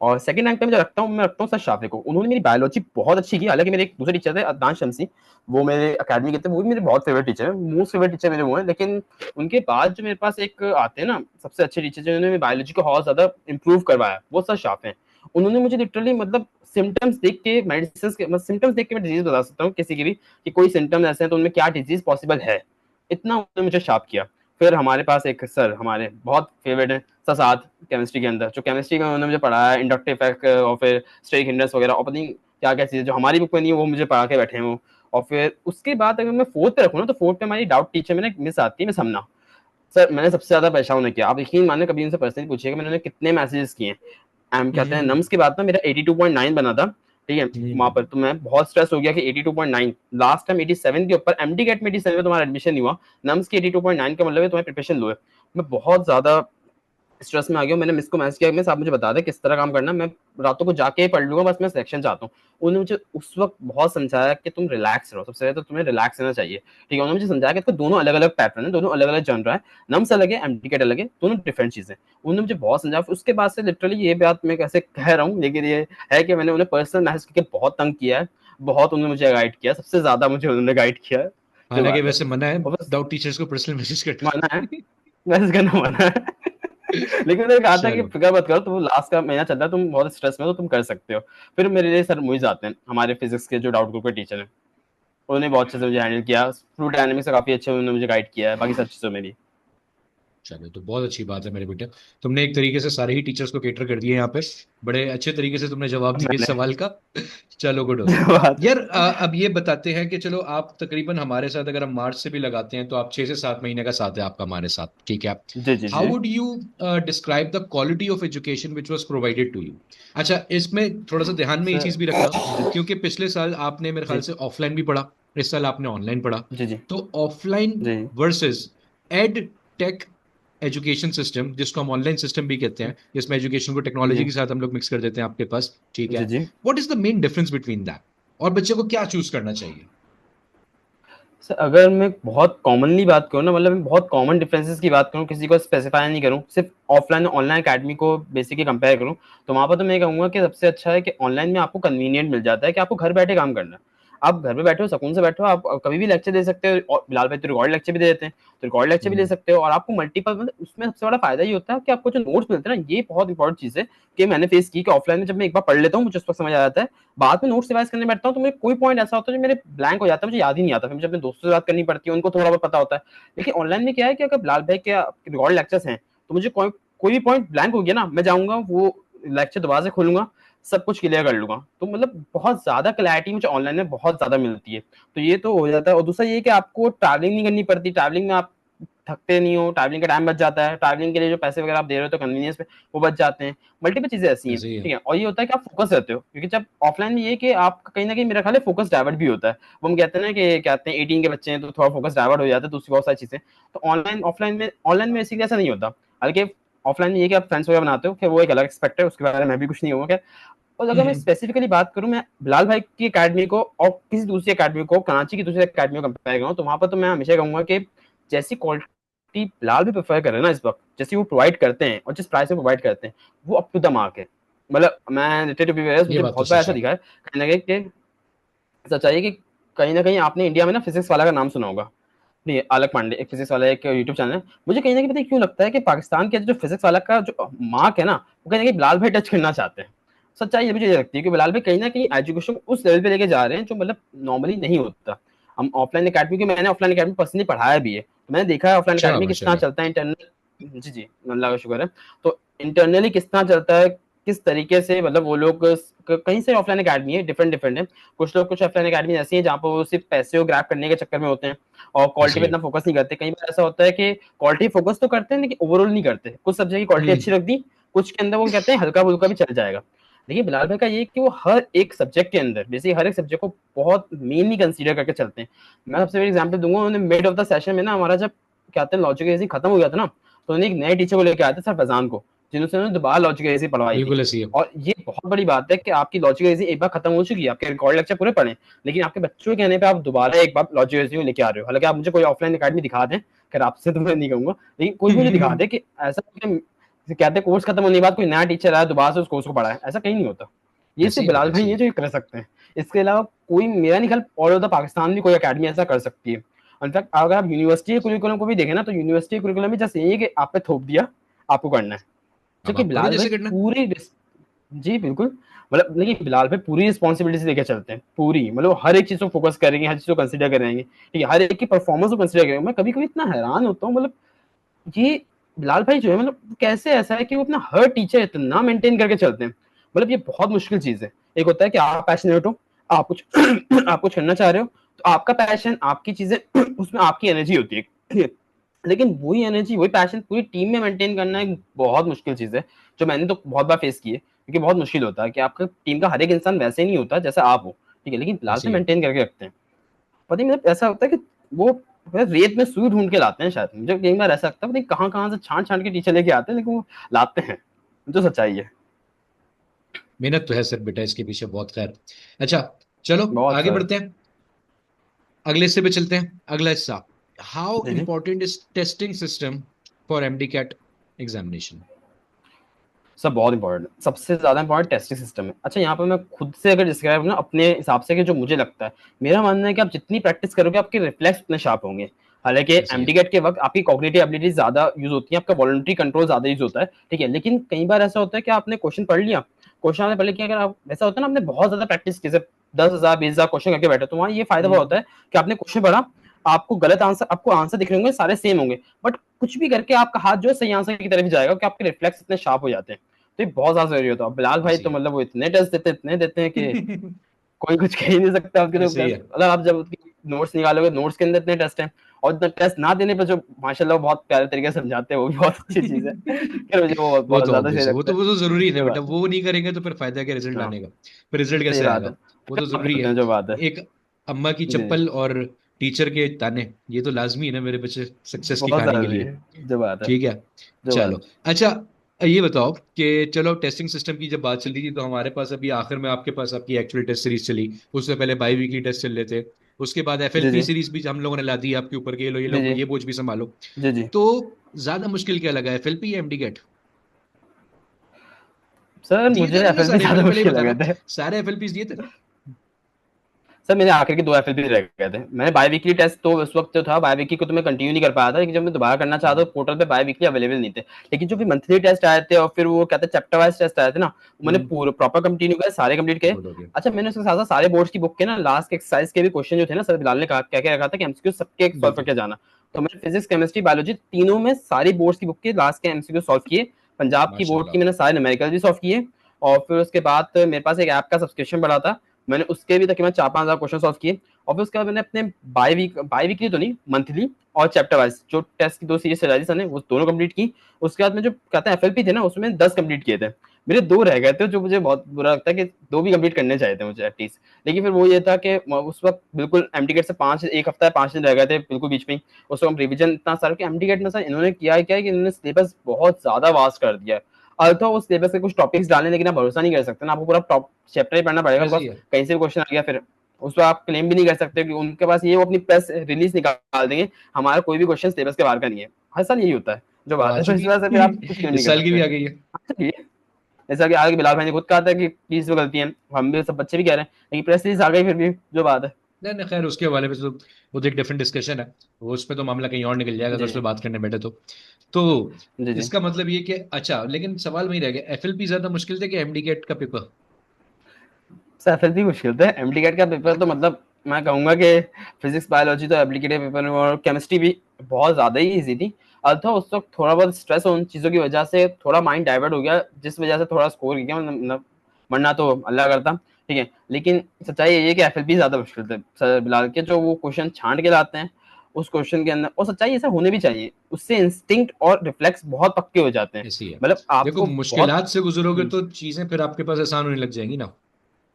और सेकंड रैंक पे मैं रखता हूँ सर शाफी को। उन्होंने मेरी बायोलॉजी बहुत अच्छी की। हालांकि मेरे एक दूसरे टीचर थे अदनान शमसी, वो मेरे अकेडमी के थे, वो भी मेरे बहुत फेवरेट टीचर है, मोस्ट फेवरेट टीचर मेरे वो हैं। लेकिन उनके बाद जो मेरे पास एक आते हैं ना सबसे अच्छे टीचर जिन्होंने मेरी बायोलॉजी को बहुत ज्यादा इंप्रूव करवाया, वो सर शाफ हैं। उन्होंने मुझे लिटरली मतलब सिम्टम्स देख के मेडिसिन के सिम्टम्स देख के मैं डिजीज बता सकता हूँ किसी की भी कि कोई सिम्टम्स ऐसे हैं तो उनमें क्या डिजीज पॉसिबल है, इतना उन्होंने मुझे शार्प किया। फिर हमारे पास एक सर हमारे बहुत फेवरेट है ससाद, केमिस्ट्री के अंदर, जो केमिस्ट्री का उन्होंने मुझे पढ़ाया इंडक्टिव इफेक्ट और फिर स्टेरिक हिंडर्स वगैरह और पता नहीं क्या क्या चीजें जो हमारी बुक में नहीं है वो मुझे पढ़ा के बैठे हैं वो। और फिर उसके बाद अगर मैं फोर्थ पे रखूँ ना, तो फोर्थ पे हमारी डाउट टीचर मैंने मिस आती है, मिस हमना। सर मैंने सबसे ज्यादा परेशान उन्हें किया। आप यकीन माने कभी उनसे पर्सनली पूछिएगा मैंने उन्हें कितने मैसेजेस किए हैं। कहते हैं हम्म नम्स के बाद ना मेरा 82.9 बना था, ठीक है वहां हम्म। पर। तो मैं बहुत स्ट्रेस हो गया कि 82.9 लास्ट टाइम 87 के ऊपर, एमडी गेट में 87 में तुम्हारा एडमिशन नहीं हुआ, नम्स की 82.9 का मतलब है तुम्हारी प्रिपरेशन लो है। मैं बहुत ज्यादा स्ट्रेस में आ गया। मैंने मिस को मैसेज किया मिस आप मुझे बता दें किस तरह काम करना, मैं रातों को जाके पढ़ लूंगा, बस मैं सिलेक्शन चाहता हूँ। उन्होंने मुझे उस वक्त बहुत समझाया कि तुम रिलैक्स रहो, सबसे पहले तो तुम्हें रिलैक्स रहना चाहिए, ठीक है। उन्होंने मुझे समझाया कि इसका दोनों अलग अलग पैटर्न है, दोनों अलग अलग जनर है, नम्स अलग है एमटीकेट अलग है, दोनों डिफरेंट चीजें। उन्होंने मुझे बहुत समझाया। उसके बाद से लिटरली ये बात मैं कैसे कह रहा हूँ, लेकिन ये है कि मैंने उन्हें पर्सनल मैसेज करके बहुत तंग किया है, बहुत उन्होंने मुझे गाइड किया, सबसे ज्यादा मुझे उन्होंने गाइड किया है, जो हालांकि बात है। वैसे मना है और बस डाउट टीचर्स को पर्सनल मैसेज मना है, करना। मैसेज करना मना है। लेकिन उन्होंने कहा था कि चलो। फिक्र मत करो, तुम लास्ट का महीना चल रहा है, तुम बहुत स्ट्रेस में हो, तुम कर सकते हो। फिर मेरे लिए सर मुइज आते हैं, हमारे फिजिक्स के जो डाउट ग्रुप के टीचर हैं, उन्होंने बहुत अच्छे से मुझे हैंडल किया, फ्लूइड डायनामिक्स से काफी अच्छे उन्होंने मुझे गाइड किया है, बाकी सब चीजों में भी। चलो तो बहुत अच्छी बात है मेरे बेटे। तुमने एक तरीके से सारे ही टीचर्स को केटर कर दिए यहाँ पे। बड़े अच्छे तरीके से तुमने जवाब दिए इस मैंने सवाल का। चलो गुड हो गया। बात यार अब ये बताते हैं कि चलो आप तकरीबन हमारे साथ अगर हम मार्च से भी लगाते हैं तो आप 6 से 7 महीने का साथ है आपका हमारे साथ, ठीक है। जी जी हाउ जी would you describe the quality of education which was provided to you. अच्छा, इसमें थोड़ा सा ध्यान में ये सर। चीज भी रखना, क्योंकि पिछले साल आपने मेरे ख्याल जी से ऑफलाइन भी पढ़ा, इस साल आपने ऑनलाइन पढ़ा। जी जी तो ऑफलाइन जी versus ed tech education system, जिसको हम ऑनलाइन सिस्टम भी कहते हैं, जिसमें एजुकेशन को टेक्नोलॉजी जी के साथ हम लोग मिक्स कर देते हैं आपके पास, ठीक है। जी जी what is the main difference between that, और बच्चे को क्या चूज करना चाहिए। सर अगर मैं बहुत कॉमनली बात करूँ ना, मतलब मैं बहुत कॉमन डिफरेंसेस की बात करूँ, किसी को स्पेसिफाई नहीं करूँ, सिर्फ ऑफलाइन ऑनलाइन अकेडमी को बेसिकली कंपेयर करूँ, तो वहाँ पर तो मैं कहूँगा कि सबसे अच्छा है कि ऑनलाइन में आपको कन्वीनियंट मिल जाता है कि आपको घर बैठे काम करना है। आप घर पे बैठे हो, सुकून से बैठे हो, आप कभी भी लेक्चर दे सकते हो। और बिलाल भाई तो रिकॉर्ड लेक्चर भी दे देते हैं, तो रिकॉर्ड लेक्चर भी ले हम्म सकते हो। और आपको मल्टीपल मतलब उसमें सबसे बड़ा फायदा ये होता है कि आपको जो नोट्स मिलते हैं ना, ये बहुत इंपॉर्टेंट चीज़ है कि मैंने फेस की कि ऑफलाइन में जब मैं एक बार पढ़ लेता हूँ मुझे उस वक्त समझ आ जाता है, बाद में नोट्स रिवाइज करने बैठता हूँ तो मेरे कोई पॉइंट ऐसा होता है जो मेरे ब्लैंक हो जाता है, मुझे याद ही नहीं आता, फिर मुझे अपने दोस्तों से बात करनी पड़ती है, उनको थोड़ा बहुत पता होता है। लेकिन ऑनलाइन में क्या है कि अगर बिलाल भाई के रिकॉर्ड लेक्चर्स हैं तो मुझे कोई भी पॉइंट ब्लैंक हो गया ना, मैं जाऊंगा वो लेक्चर दोबारा से खोलूंगा, सब कुछ क्लियर कर लूंगा। तो मतलब बहुत ज्यादा क्लैरिटी मुझे ऑनलाइन में बहुत ज्यादा मिलती है, तो ये तो हो जाता है। और दूसरा ये कि आपको ट्रैवलिंग नहीं करनी पड़ती, ट्रैवलिंग में आप थकते नहीं हो, ट्रैवलिंग का टाइम बच जाता है, ट्रैवलिंग के लिए जो पैसे वगैरह आप दे रहे हो तो कन्वीनियंस पे वो बच जाते हैं। मल्टीपल चीजें ऐसी हैं, ऐसे ही है। ठीक है। और ये होता है कि आप फोकस रहते हो, क्योंकि जब ऑफलाइन में ये कि आप कहीं ना कहीं मेरा ख्याल है फोकस डाइवर्ट भी होता है। वो हम कहते हैं ना कि कहते हैं 18 के बच्चे हैं तो थोड़ा फोकस डाइवर्ट हो जाता है, दूसरी बहुत सारी चीजें। तो ऑनलाइन में इसीलिए ऐसा नहीं होता। हालांकि ऑफलाइन में ये कि आप फ्रेंड्स वगैरह बनाते हो, फिर वो एक अलग एक्सपेक्ट है, उसके बारे में मैं भी कुछ नहीं होगा। और अगर मैं हम्म स्पेसिफिकली बात करूं, मैं बिलाल भाई की अकेडमी को और किसी दूसरी अकेडमी को, कराची की दूसरी अकेडमी को कंपेयर करूं, तो वहां पर तो मैं हमेशा कहूंगा कि जैसी क्वालिटी बिलाल भी प्रेफर कर रहे हैं ना इस वक्त, जैसी वो प्रोवाइड करते हैं और जिस प्राइस में प्रोवाइड करते हैं, वो अप टू द मार्क है। मतलब मैं टू बी वेयर, ये मुझे बात तो बहुत बार सच ऐसा है। दिखा है कहीं ना कहीं कि सच्चाई है कि कहीं ना कहीं आपने इंडिया में ना फिजिक्स वाला का नाम सुना होगा, नहीं आलक पांडे, एक फिजिक्स वाला एक यूट्यूब चैनल है। मुझे कहीं ना कहीं पता है क्यों लगता है कि पाकिस्तान के जो फिजिक्स वाला का जो मार्क है ना, वो कहीं ना कहीं बिलाल भाई टच करना चाहते हैं। सच्चाई ये मुझे ये लगती है कि बिलाल भाई कहीं ना कहीं एजुकेशन को उस लेवल पे लेके जा रहे हैं जो मतलब नॉर्मली नहीं होता। हम ऑफलाइन अकेडमी, की मैंने ऑफलाइन अकेडमी पर्सनली पढ़ाया भी है, तो मैंने देखा है ऑफलाइन अच्छा अकेडमी किस तरह माशाल्लाह। चलता है इंटरनल। जी जी, अल्लाह का शुक्र है। तो इंटरनली किस तरह चलता है, किस तरीके से मतलब वो लोग कहीं से ऑफलाइन अकेडमी है, डिफरेंट डिफरेंट है। कुछ लोग कुछ ऑफलाइन अकेडमी ऐसी है जहाँ पर वो सिर्फ पैसे को ग्रैब करने के चक्कर में होते हैं और क्वालिटी ऐसे पे ही है। इतना फोकस नहीं करते। कई बार ऐसा होता है कि क्वालिटी फोकस तो करते हैं लेकिन ओवरऑल नहीं करते, कुछ सब्जेक्ट की क्वालिटी अच्छी हम्म रख दी, कुछ के अंदर वो कहते हैं हल्का फुल्का भी चल जाएगा। देखिए बिलाल भाई का ये कि वो हर एक सब्जेक्ट के अंदर बेसिकली हर एक सब्जेक्ट को बहुत मेनली कंसीडर करके चलते हैं। मैं सबसे बड़ी एग्जांपल दूंगा, उन्होंने मिड ऑफ द सेशन में ना, हमारा जब कहते हैं लॉजिक खत्म हो गया था ना, तो उन्होंने एक नए टीचर को लेकर आए थे सर फैजान को। जिन्होंने दोबारा लॉजिकल रीजनिंग पढ़वाई थी। बिल्कुल ऐसी है। और ये बहुत बड़ी बात है कि आपकी लॉजिकल रीजनिंग एक बार खत्म हो चुकी है, आपके रिकॉर्ड लेक्चर पूरे पढ़े, लेकिन आपके बच्चों के कहने पे आप दोबारा एक बार लॉजिकल रीजनिंग लेके आ रहे हो। हालांकि आप मुझे कोई ऑफलाइन अकेडमी दिखा दें, खैर आपसे तो मैं नहीं कहूंगा, लेकिन कोई मुझे दिखा दे कि ऐसा कहते हैं कोर्स खत्म होने के बाद कोई नया टीचर आया दोबारा से उस कोर्स को पढ़ाए, ऐसा कहीं नहीं होता। ये ऐसी सिर्फ ही होता बिलाल है, भाई ऐसी ही है जो ये कर सकते हैं। इसके अलावा कोई, मेरा नहीं ख्याल ऑल ओवर द पाकिस्तान भी कोई अकेडमी ऐसा कर सकती है। इनफैक्ट अगर आप यूनिवर्सिटी कुरिकुलम को भी देखें ना, तो यूनिवर्सिटी कुरिकुलम में जस्ट यही है कि आप पे थोप दिया, आपको करना है। अब क्योंकि आपको भी बिलाल भाई जैसे करना है। पूरी जी बिल्कुल, मतलब लेकिन बिलाल भाई पूरी रिस्पॉन्सिबिलिटी लेके चलते हैं, पूरी, मतलब हर एक चीज को फोकस करेंगे, हर चीज को कंसिडर करेंगे, ठीक है, हर एक की परफॉर्मेंस को कंसिडर करेंगे। मैं कभी कभी इतना हैरान होता हूँ, मतलब ये बिलाल भाई जो है, मतलब कैसे ऐसा है कि वो अपना हर टीचर इतना मेंटेन करके चलते हैं। मतलब ये बहुत मुश्किल चीज है। एक होता है कि आप पैशनेट हो, आप कुछ आप कुछ करना चाह रहे हो, तो आपका पैशन, आपकी चीजें उसमें आपकी एनर्जी होती है, लेकिन वही एनर्जी, वही पैशन पूरी टीम में मेंटेन करना एक बहुत मुश्किल चीज है, जो मैंने तो बहुत बार फेस की है। क्योंकि बहुत मुश्किल होता है कि आपका टीम का हर एक इंसान वैसे ही नहीं होता जैसा आप हो, ठीक है, लेकिन बिलाल ऐसी से ही है। मेंटेन करके रखते हैं। पता नहीं, मतलब ऐसा होता है कि वो रेत में सुई ढूंढ के लाते हैं शायद, मुझे कई बार ऐसा लगता है, पता नहीं कहाँ कहाँ से छांट छांट के टीचर लेके आते हैं, लेकिन वो लाते हैं, जो सच्चाई है। मेहनत तो है सर बेटा इसके पीछे बहुत, खैर। अच्छा, चलो बहुत आगे सर। बढ़ते हैं, अगले हिस्से पे चलते हैं। अगला हिस्सा, हाउ जी जी। Important is testing system for MD CAT examination. सब बहुत इंपॉर्टेंट है, सबसे ज्यादा इंपॉर्टेंट टेस्टिंग सिस्टम है। अच्छा, यहाँ पर मैं खुद से अगर डिस्क्राइब ना अपने हिसाब से कि जो मुझे लगता है, मेरा मानना है कि आप जितनी प्रैक्टिस करोगे आपके रिफ्लेक्स उतने शार्प होंगे। हालांकि ऐसी है। एमडीगेट के वक्त आपकी कॉग्निटिव एबिलिटी ज्यादा यूज होती है, आपका वॉलंटरी कंट्रोल ज्यादा यूज होता है, ठीक है, लेकिन कई बार ऐसा होता है कि आपने क्वेश्चन पढ़ लिया, क्वेश्चन आपने पढ़ लिया, अगर आप ऐसा होता है ना, आपने बहुत ज्यादा प्रैक्टिस की, 10,000 20,000 क्वेश्चन करके बैठे, तो वहाँ ये फायदा बहुत होता है कि आपने क्वेश्चन पढ़ा, आपको गलत आंसर, आपको आंसर दिख रहे होंगे सारे सेम होंगे, बट कुछ भी करके आपका हाथ जो है सही आंसर की तरफ ही जाएगा, क्योंकि आपके रिफ्लेक्स इतने शार्प हो जाते हैं। तो ये बहुत ज्यादा जरूरी होता है। बिलाल भाई ऐसी तो है। मतलब वो इतने टेस्ट देते हैं, इतने देते हैं कि कोई कुछ कह ही नहीं सकता आपके तो ऐसे ही टेस्ट, है। मतलब आप जब नोट्स निकालोगे, नोट्स के अंदर इतने टेस्ट हैं, और इतना टेस्ट ना देने पर जो माशाल्लाह बहुत प्यारे तरीके से समझाते हैं, वो भी बहुत अच्छी चीज है। फिर मुझे वो वो बहुत तो ज्यादा सही ऑब्वियस है, लगता है। वो तो जरूरी है ना ये बेटा, बात है। वो नहीं करेंगे तो फिर फायदा क्या रिजल्ट हाँ, लाने का, फिर रिजल्ट सही कैसे बात आएगा। है। वो फिर तो आप जरूरी है। करते हैं जो बात है। एक अम्मा की जी जी। चप्पल और टीचर के ताने, ये तो लाजमी है ना मेरे बच्चे सक्सेस की बहुत खाने के जरूरी लिए। है, जो बात है, ठीक है। जो बात चलो, अच्छा, ये बताओ कि चलो टेस्टिंग सिस्टम की जब बात चल रही थी, तो हमारे पास अभी आखिर में आपके पास आपकी एक्चुअल टेस्ट सीरीज चली, उससे पहले बाई वीकली टेस्ट चल रहे थे, उसके बाद है। जी एफएलपी जी। सीरीज भी हम लोगों ने ला दी आपके ऊपर, कि ये लो ये जी लो जी। ये बोझ भी संभालो। जी जी। तो ज्यादा मुश्किल क्या लगा, एफएलपी या एमडी गेट? सर दिए मुझे थे तुमने एफएलपी सारे, ज्यादा पहले ये मुश्किल बताना, लगे थे। सारे एफएलपी दिए थे? सर मेरे आखिर के 2 एफएलपी रह गए थे। मैंने बाई वीकली टेस्ट तो उस वक्त जो था, बाई वीकली को तो मैं कंटिन्यू नहीं कर पाया था, लेकिन जब मैं दोबारा करना चाहता तो पोर्टल पे बाई वीकली अवेलेबल नहीं थे। लेकिन जो भी मंथली टेस्ट आए थे, और फिर वो कहते हैं चैप्टर वाइज टेस्ट आए थे ना, वो मैंने हम्म। पूरे प्रॉपर कंटिन्यू करे, सारे कंप्लीट किए। गुड हो गया। अच्छा, मैंने उसके साथ साथ सारे बोर्ड्स की बुक के ना लास्ट के एक्सरसाइज के भी क्वेश्चन जो थे ना, सर बिलाल ने कहा क्या क्या रखा था कि एमसीक्यू सबके सॉल्व बिल्कुल। करके जाना। तो मैंने फिजिक्स, केमिस्ट्री, बायोलॉजी तीनों में सारी बोर्ड्स की बुक के लास्ट के एमसीक्यू सॉल्व किए। पंजाब की बोर्ड की माशाल्लाह। मैंने सारे न्यूमेरिकल भी सॉल्व किए। और फिर उसके बाद मेरे पास एक ऐप का सब्सक्रिप्शन पड़ा था, मैंने उसके भी तकरीबन 4-5 हजार क्वेश्चन सॉल्व किए। और फिर उसके बाद मैंने अपने बाई वीकली तो नहीं, मंथली और चैप्टर वाइज जो टेस्ट की 2 सीरीज चलाई थी सर ने, वो दोनों कंप्लीट की। उसके बाद में जो कहते हैं एफएलपी थे ना, उसमें 10 कंप्लीट किए थे। मेरे 2 रह गए थे, जो मुझे बहुत बुरा लगता है कि 2 भी कंप्लीट करने चाहिए थे मुझे एटलीस्ट। लेकिन फिर वो ये था कि उस वक्त बिल्कुल एमटी गेट से 1 हफ्ता 5 दिन रह गए थे बिल्कुल बीच में ही। उस वक्त हम रिविजन इतना सारा कि एमटी गेट में सर इन्होंने किया क्या है कि इन्होंने सिलेबस बहुत ज्यादा वास्ट कर दिया है। अल्थो उस सिलेबस के कुछ टॉपिक्स डालने, लेकिन आप भरोसा नहीं कर सकते ना, आपको पूरा टॉप चैप्टर ही पढ़ना पड़ेगा, ऐसे ही बिकॉज है। कहीं से भी क्वेश्चन आ गया फिर उस पर आप क्लेम भी नहीं कर सकते कि उनके पास ये, वो अपनी प्रेस रिलीज निकाल देंगे, हमारा कोई भी क्वेश्चन सिलेबस के बाहर का नहीं है। हर साल यही होता है, जो वो आ बात है, तो इस चुकी वजह से फिर आप कुछ है। क्लेम नहीं इस कर साल की सकते। भी आ गई है। अच्छा, ये जैसा कि आगे बिलाल भाई ने खुद कहा था कि चीज में गलती है, हम भी सब बच्चे भी कह रहे हैं, लेकिन प्रेस रिलीज आ गई फिर भी, जो बात है। नहीं नहीं, खैर उसके हवाले पे तो वो तो एक डिफरेंट डिस्कशन है, वो उस पर तो मामला कहीं और निकल जाएगा अगर जी उस पर बात करने बैठे तो जी। जी। इसका मतलब ये कि अच्छा, लेकिन सवाल वही रह गया, एफएलपी ज्यादा मुश्किल थे कि एमडी गेट का पेपर? सर एफएलपी मुश्किल था, एमटीकेट का पेपर तो मतलब मैं कहूंगा कि फिजिक्स बायोलॉजी तो एप्लीकेटिव पेपर में, और केमिस्ट्री भी बहुत ज्यादा ही इजी थी। अल्थो उस वक्त थोड़ा बहुत स्ट्रेस उन चीजों की वजह से थोड़ा माइंड डाइवर्ट हो गया, जिस वजह से थोड़ा स्कोर गया, मतलब वरना तो अल्लाह करता, ठीक है। लेकिन सच्चाई ये है कि एफएलपी ज्यादा मुश्किल थे सर बिलाल के, जो वो क्वेश्चन छांट के लाते हैं उस क्वेश्चन के अंदर, और सच्चाई ऐसा होने भी चाहिए, उससे इंस्टिंक्ट और रिफ्लेक्स बहुत पक्के हो जाते हैं। ऐसी है। मतलब देखो, आपको बहुत मुश्किलात से गुजरोगे तो चीजें फिर आपके पास आसान होने लग जाएंगी ना।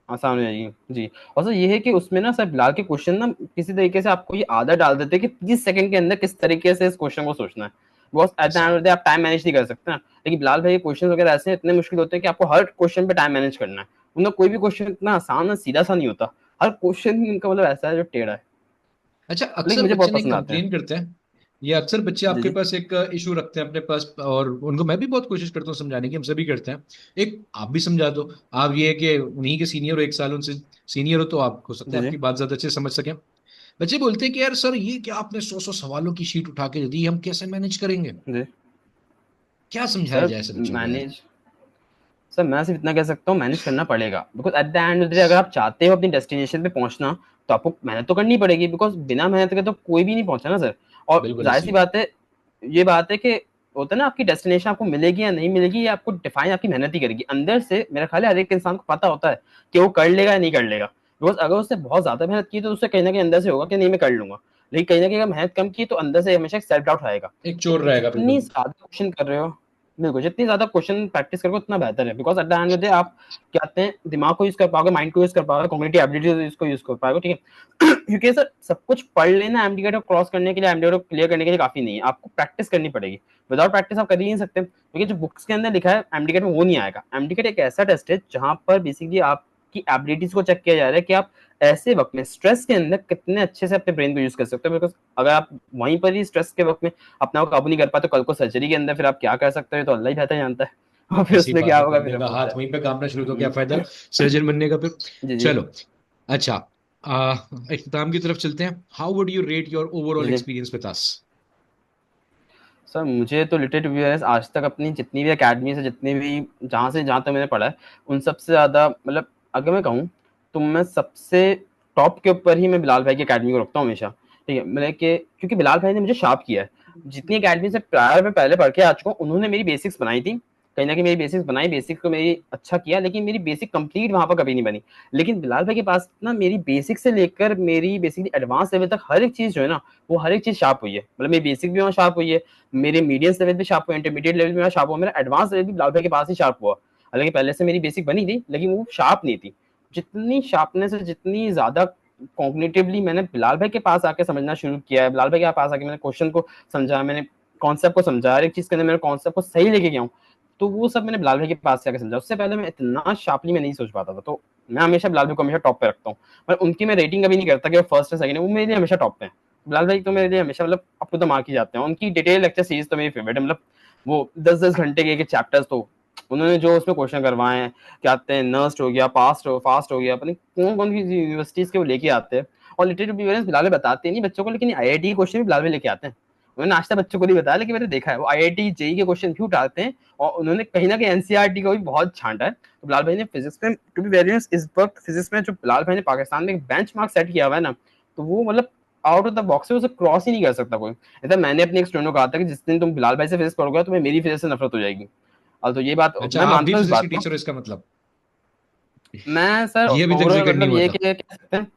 आसान हो जाएगी जी। और सर ये है कि उसमें ना सर बिलाल के क्वेश्चन ना किसी तरीके से आपको ये आदत डाल देते हैं कि 30 सेकंड के अंदर किस तरीके से इस क्वेश्चन को सोचना है। बिकॉज एट द ऐसा एंड है। ऑफ द डे आप टाइम मैनेज नहीं कर सकते ना। लेकिन बिलाल भाई के क्वेश्चन वगैरह ऐसे इतने मुश्किल होते हैं कि आपको हर क्वेश्चन पे टाइम मैनेज करना है। उनका कोई भी क्वेश्चन इतना आसान और सीधा सा नहीं होता, हर क्वेश्चन उनका मतलब ऐसा है जो टेढ़ा है, अच्छा, लेकिन अक्सर मुझे बच्चे बहुत नहीं पसंद आते हैं। कंप्लेन करते हैं, ये अक्सर बच्चे जी आपके जी पास एक इशू रखते हैं अपने पास, और उनको मैं भी बहुत कोशिश करता हूँ समझाने की, हम सभी करते हैं। एक आप भी समझा दो। आप ये है कि उन्हीं के सीनियर हो, एक साल उनसे सीनियर हो, तो आप हो सकता जी है जी आपकी बात ज्यादा अच्छे से समझ सकें। बच्चे बोलते हैं कि यार सर, ये क्या आपने 100 100 सवालों की शीट उठा के दे दी, हम कैसे मैनेज करेंगे? जी। क्या समझाया सर जाए ऐसे बच्चों को यार? मैनेज, सर मैं सिर्फ इतना कह सकता हूँ, मैनेज करना पड़ेगा। Because at the end of the day अगर आप चाहते हो अपनी डेस्टिनेशन पे पहुंचना, तो आपको मेहनत तो करनी पड़ेगी। बिकॉज बिना मेहनत के तो कोई भी नहीं पहुंचा ना सर। और बिल्कुल जाहिर ऐसी सी है। बात है, ये बात है कि होता है ना, आपकी डेस्टिनेशन आपको मिलेगी या नहीं मिलेगी, ये आपको डिफाइन आपकी मेहनत ही करेगी। अंदर से मेरा ख्याल है हर एक इंसान को पता होता है कि वो कर लेगा या नहीं कर लेगा। बिकॉज अगर उसने बहुत ज्यादा मेहनत की तो उससे कहीं ना कहीं अंदर से होगा कि नहीं मैं कर लूंगा। लेकिन कहीं ना कहीं अगर मेहनत कम की तो अंदर से हमेशा एक सेल्फ डाउट आएगा। एक तो चोर रहेगा जितनी बिल्कुल। ज्यादा क्वेश्चन कर रहे हो, बिल्कुल जितनी ज्यादा क्वेश्चन प्रैक्टिस करोगे उतना बेहतर है। Because at the end of the day आप क्या कहते हैं, दिमाग को यूज कर पाओगे, माइंड को यूज कर पाओगे, कॉग्निटिव एबिलिटीज को यूज कर पाओगे, ठीक है। क्योंकि सर सब कुछ पढ़ लेना एमडीकेट को क्रॉस करने के लिए, एमडीकेट को क्लियर करने के लिए काफी नहीं है, आपको प्रैक्टिस करनी पड़ेगी। विदाउट प्रैक्टिस आप कर ही नहीं सकते, क्योंकि जो बुक्स के अंदर लिखा है एमडीकेट में वो नहीं आएगा। एमडीकेट एक ऐसा टेस्ट है जहां पर बेसिकली आपकी एबिलिटीज को चेक किया जा रहा है कि आप ऐसे वक्त में स्ट्रेस के अंदर कितने अच्छे से अपने ब्रेन को यूज कर सकते हो। बिकॉज अगर आप वहीं पर ही स्ट्रेस के वक्त में अपना को काबू नहीं कर पाते, तो कल को सर्जरी के अंदर फिर आप क्या कर सकते हो तो अल्लाह ही बेहतर जानता है। और फिर ऐसी उसमें बात क्या है, होगा बंदे फिर का वो होता हाथ है। वहीं पे कांपना शुरू तो क्या फायदा सर्जन बनने का फिर। जी जी चलो। अच्छा, आ, इख्तिताम की तरफ चलते हैं। How would you rate your जी ओवरऑल जी। Experience with us? सर मुझे तो लिटरेरी अवेयरनेस आज तक अपनी जितनी भी अकेडमी से, जितनी भी जहाँ तक मैंने पढ़ा है, उन सबसे ज़्यादा मतलब अगर मैं कहूँ तो मैं सबसे टॉप के ऊपर ही मैं बिलाल भाई की अकेडमी को रखता हूँ हमेशा। ठीक है, मतलब कि क्योंकि बिलाल भाई ने मुझे शार्प किया है। जितनी अकेडमी से प्रायर मैं पहले पढ़ के आ चुका हूँ, उन्होंने मेरी बेसिक्स बनाई थी, कहीं ना कहीं मेरी बेसिक्स बनाई, बेसिक्स को मेरी अच्छा किया, लेकिन मेरी बेसिक कंप्लीट वहाँ पर कभी नहीं बनी। लेकिन बिलाल भाई के पास ना मेरी बेसिक से लेकर मेरी बेसिकली एडवांस लेवल तक हर एक चीज़ जो है ना, वो हर एक चीज़ शार्प हुई है। मतलब मेरी बेसिक भी वहाँ शार्प हुई है, मेरे मीडियम लेवल भी शार्प हुआ, इंटरमीडिएट लेवल भी मेरा शार्प हुआ, मेरा एडवांस लेवल भी बिलाल भाई के पास ही शार्प हुआ। हालांकि पहले से मेरी बेसिक बनी थी लेकिन वो शार्प नहीं थी। जितनी शार्पनेस है, जितनी ज्यादा कॉग्निटिवली मैंने बिलाल भाई के पास आके समझना शुरू किया है, बिलाल भाई के पास आके मैंने क्वेश्चन को समझा, मैंने कॉन्सेप्ट को समझा, हर एक चीज के अंदर मैंने कॉन्सेप्ट को सही लेके गया हूँ, तो वो सब मैंने बिलाल भाई के पास से आके समझा। उससे पहले मैं इतना शार्पली मैं नहीं सोच पाता था। तो मैं हमेशा बिलाल भाई को हमेशा टॉप पे रखता हूँ। पर उनकी मैं रेटिंग कभी नहीं करता कि वो फर्स्ट है सेकंड है, वो मेरे लिए हमेशा टॉप पे है। बिलाल भाई तो मेरे लिए हमेशा मतलब अप टू द मार्क ही जाते हैं। उनकी डिटेल लेक्चर सीरीज तो मेरी फेवरेट है। मतलब वो 10-10 घंटे के चैप्टर्स, तो उन्होंने जो उसमें क्वेश्चन करवाए हैं, क्या आते हैं, नर्स्ट हो गया, फास्ट हो गया, अपनी कौन कौन सी यूनिवर्सिटीज के वो लेके आते हैं। और लिटरेरी बिलियंस बिलाल भाई बताते नहीं बच्चों को, लेकिन आईआईटी के क्वेश्चन भी बिलाल भाई लेके आते हैं। उन्होंने आज तक बच्चों को नहीं बताया, लेकिन मैंने देखा है वो आईआईटी जेई के क्वेश्चन भी उठाते हैं। और उन्होंने कहीं ना कहीं एनसीईआरटी को भी बहुत छांटा है। तो बिलाल भाई ने फिजिक्स में, टू बी वेरी ऑनेस्ट, इस वक्त फिजिक्स में जो बिलाल भाई ने पाकिस्तान में एक बेंच मार्क सेट किया हुआ है ना, तो वो मतलब आउट ऑफ द बॉक्स है, उसे क्रॉस ही नहीं कर सकता कोई। ऐसा मैंने अपने एक स्टूडेंट को कहा था कि जिस दिन तुम बिलाल भाई से फिजिक्स पढ़ोगे तो मेरी फिजिक्स से नफरत हो जाएगी। और तो ये बात अच्छा, मैं आप भी मानता हूँ इस फिजिक्स की बात को। टीचर हो इसका मतलब? मैं सर ये अभी तक ओवरऑल जिक्र नहीं मतलब हुआ ये था। कह सकते हैं,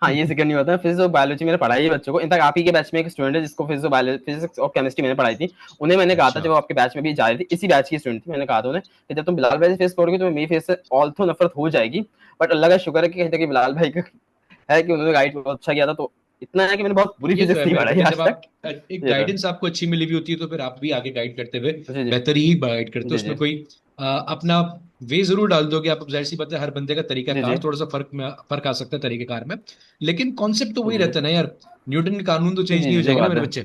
हाँ ये जिक्र नहीं होता है। फिजिक्स और बायोलॉजी मैंने पढ़ाई है बच्चों को। इनफैक्ट आप ही के बैच में एक स्टूडेंट है जिसको फिजिक्स और बायोलॉजी, फिजिक्स और केमिस्ट्री मैंने पढ़ाई थी। उन्हें मैंने कहा था, अच्छा। जब वो आपके बैच में भी जा रही थी, इसी बैच की स्टूडेंट थी, मैंने कहा था उन्हें कि जब तुम बिलाल भाई से फेस पढ़ोगे तो मेरी फेस से ऑल्थो नफरत हो जाएगी। बट अल्लाह का शुक्र है कि कहीं तक बिलाल भाई का है कि उन्होंने गाइड बहुत अच्छा किया था। तो इतना है कि मैंने बहुत बुरी ये तो फिजिक्स है, नहीं बेहतर पढ़ाई है जब आज आप तक। एक ये था। गाइडेंस आपको अच्छी मिली हुई होती है, तो फिर आप भी आगे गाइड करते हुए जी जी बेहतर ही गाइड करते हो। जी जी उसमें कोई अपना वे जरूर डाल दोगे आप, जाहिर सी बात है, हर बंदे का तरीका जी जी कार थोड़ा सा फर्क आ सकता है तरीकेकार में। लेकिन कॉन्सेप्ट तो वही जी रहता है ना यार। न्यूटन के कानून तो चेंज जी नहीं हो जी, जो जाएंगे ना बात मेरे है, बच्चे।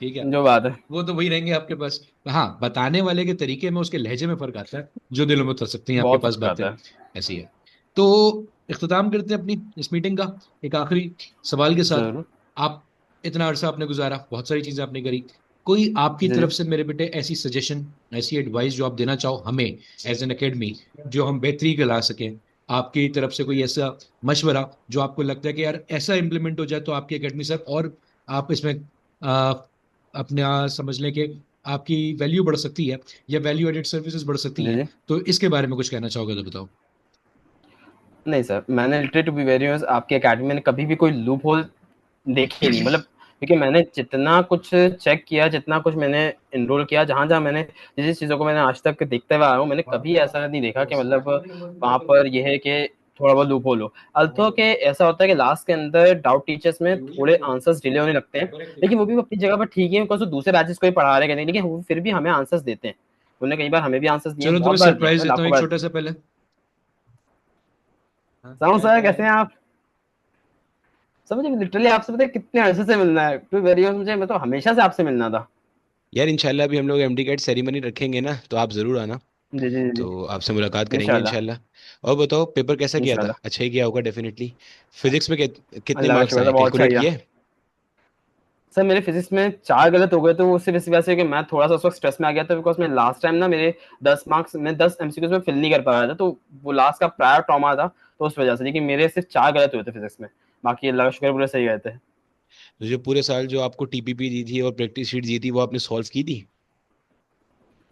ठीक है। जो बात है। वो तो वही रहेंगे आपके पास। हाँ, बताने वाले के तरीके में, उसके लहजे में फर्क आता है, जो दिलों में उतर सकती हैं आपके बहुत पास फर्क बातें। आता है। ऐसी है। तो इख्तिताम करते हैं अपनी इस मीटिंग का एक आखिरी सवाल के साथ। जरूर। आप इतना अरसा आपने गुजारा, बहुत सारी चीजें आपने करी, कोई आपकी जी तरफ जी। से मेरे बेटे ऐसी सजेशन, ऐसी एडवाइस जो आप देना चाहो हमें एज एन एकेडमी, जो हम बेहतरी के ला सकें? आपकी तरफ से कोई ऐसा मशवरा जो आपको लगता है कि यार ऐसा इम्प्लीमेंट हो जाए तो आपकी एकेडमी सर और आप इसमें अपने समझ लें कि आपकी वैल्यू बढ़ सकती है, या वैल्यू एडेड सर्विसेज बढ़ सकती जी हैं, जी। तो इसके बारे में कुछ कहना चाहोगे तो बताओ। नहीं सर, मैंने literally to be very honest आपकी एकेडमी में कभी भी कोई लूप होल देखी नहीं। मतलब क्योंकि मैंने जितना कुछ चेक किया, जितना कुछ मैंने इनरोल किया, जहाँ जहाँ मैंने जिस चीज़ों को मैंने आज तक देखते हुए आया हूँ, मैंने कभी ऐसा नहीं देखा कि मतलब वहाँ पर यह है कि थोड़ा बहुत लूप होल हो। अल्थो के ऐसा होता है कि लास्ट के अंदर डाउट टीचर्स में थोड़े आंसर्स डिले होने लगते हैं, लेकिन वो भी अपनी जगह पर ठीक है, बिकॉज दूसरे बैचेस को ही पढ़ा रहे हैं, लेकिन वो फिर भी हमें आंसर्स देते हैं। उन्होंने कई बार हमें भी आंसर्स दिए हैं, चलो तुम्हें बहुत बार दिए हैं, सरप्राइज देता हूँ लाखों एक बार छोटा दिए सा हैं। पहले। हाँ, समझ क्या सर, क्या कैसे है? हैं आप? सर मुझे लिटरली आपसे पता है कितने अरसे से मिलना है, टू वेरी मुझे मतलब हमेशा से आपसे मिलना था। यार इंशाल्लाह अभी हम लोग एमडी कैट सेरेमनी रखेंगे ना, तो आप ज़रूर आना। जी जी जी। तो आपसे मुलाकात करेंगे इंशाल्लाह। इंशाल्लाह। और बताओ पेपर कैसा किया था? इंशाल्लाह। अच्छा ही किया होगा डेफिनेटली। फिजिक्स में कितने अल्लाह का मार्क्स शुक्र आए, था, बहुत अच्छा कैलकुलेट किया। किए? सर मेरे फिजिक्स में 4 गलत हो गए, तो वो सिर्फ इसी वजह से कि मैं थोड़ा सा उस वक्त स्ट्रेस में आ गया था, बिकॉज मैं लास्ट टाइम ना मेरे 10 मार्क्स में 10 एमसीक्यूज में फिल नहीं कर पाया था, तो वो लास्ट का प्रायर ट्रॉमा था, तो उस वजह से। लेकिन मेरे सिर्फ 4 गलत हुए थे फिजिक्स में, बाकी अल्लाह का शुक्र पूरे सही गए थे। तो जो पूरे साल जो आपको टीपीपी दी थी और प्रैक्टिस शीट दी थी वो आपने सॉल्व की थी?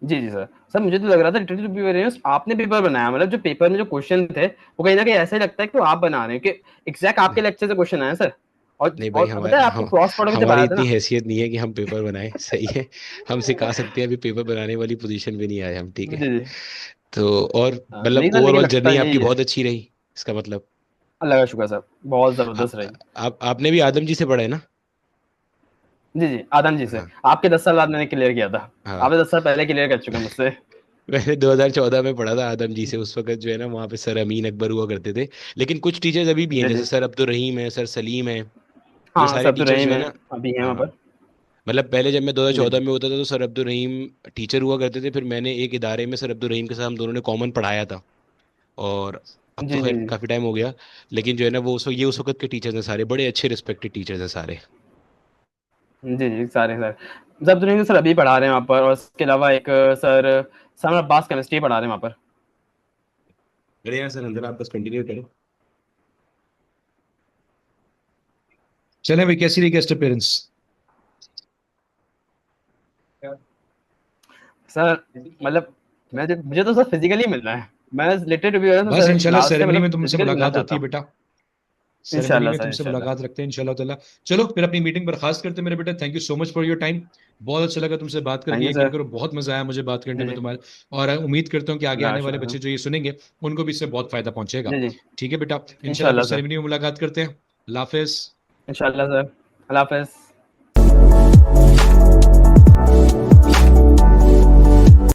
जी जी सर। सर मुझे तो लग रहा था literally to be very honest, आपने पेपर बनाया, मतलब जो पेपर में जो क्वेश्चन थे वो कहीं ना कहीं ऐसा ही लगता है कि वो आप बना रहे हैं, कि एग्जैक्ट आपके लेक्चर से क्वेश्चन आए सर। नहीं भाई, और पता है आपको क्रॉस प्रोडक्ट जब हमारी आया था इतनी ना। हैसियत नहीं है कि हम पेपर बनाए। सही है। हम सिखा सकते हैं, अभी पेपर बनाने वाली पोजीशन भी नहीं आए हम, ठीक जी है। जी। तो और नहीं मतलब सर, लेकिन ओवरऑल लगता जर्नी यही आपकी है। बहुत अच्छी रही, इसका मतलब। अल्लाह का शुक्र सर, बहुत आ, जबरदस्त रही। आपने भी आदम जी से पढ़ा है ना? जी जी, आदम जी से। हाँ आपके 10 साल बाद मैंने क्लियर किया था। हाँ। आपने 10 साल पहले क्लियर कर चुके हैं मुझसे। मैंने 2014 में पढ़ा था आदम जी से। उस वक्त जो है ना वहाँ पे सर अमीन अकबर हुआ करते थे। लेकिन कुछ टीचर्स अभी भी हैं, जी जैसे जी। सर अब्दुल रहीम है, सर सलीम है। ये हाँ सारे सब तो टीचर्स रही जो है मैं, ना। अभी है वहाँ हाँ, पर। मतलब पहले जब मैं जी 2014 जी। में होता था तो सर अब्दुल रहीम टीचर हुआ करते थे, फिर मैंने एक इदारे में सर अब्दुल रहीम के साथ हम दोनों ने कॉमन पढ़ाया था। और अब तो जी जी खैर जी। काफ़ी टाइम हो गया। लेकिन जो है ना वो उस वक्त के टीचर्स हैं सारे, बड़े अच्छे रिस्पेक्टेड टीचर्स हैं सारे। जी जी, सारे सर। जब तो नहीं सर अभी पढ़ा रहे हैं वहाँ पर, और इसके अलावा एक सर समर अब्बास केमिस्ट्री पढ़ा रहे हैं वहाँ पर। बढ़िया सर, अंदर आप बस कंटिन्यू करें। चले भाई, कैसी रही गेस्ट अपेयरेंस? सर मतलब मुझे तो सर फिजिकली मिलना है। मैं लिटरली टू बी ऑनेस्ट बस सर इंशाल्लाह लास्ट से सेरेमनी में मतलब तुमसे फिजिकली मिलना मुलाकात चाहता होती है हूँ। बेटा। सेरेमनी इंशाल्लाह में सर, तुमसे इंशाल्लाह। मुलाकात रखते हैं इंशाल्लाह ताला। चलो फिर अपनी मीटिंग बर्खास्त करते हैं मेरे बेटा। Thank you so much for your time. बहुत अच्छा लगा तुमसे बात करके, थैंक यू यकीन सर। करो बहुत मजा आया मुझे बात करने जी में जी। तुम्हारे। और उम्मीद करता हूँ कि आगे अल्लाह का आने वाले शुक्र बच्चे सर। जो ये सुनेंगे उनको भी इससे बहुत फायदा पहुंचेगा। जी जी। ठीक है बेटा, इंशाल्लाह फिर इंशाल्लाह सर। सेरेमनी में मुलाकात करते हैं। अल्लाह हाफिज। इंशाल्लाह सर। अल्लाह हाफ़िज़।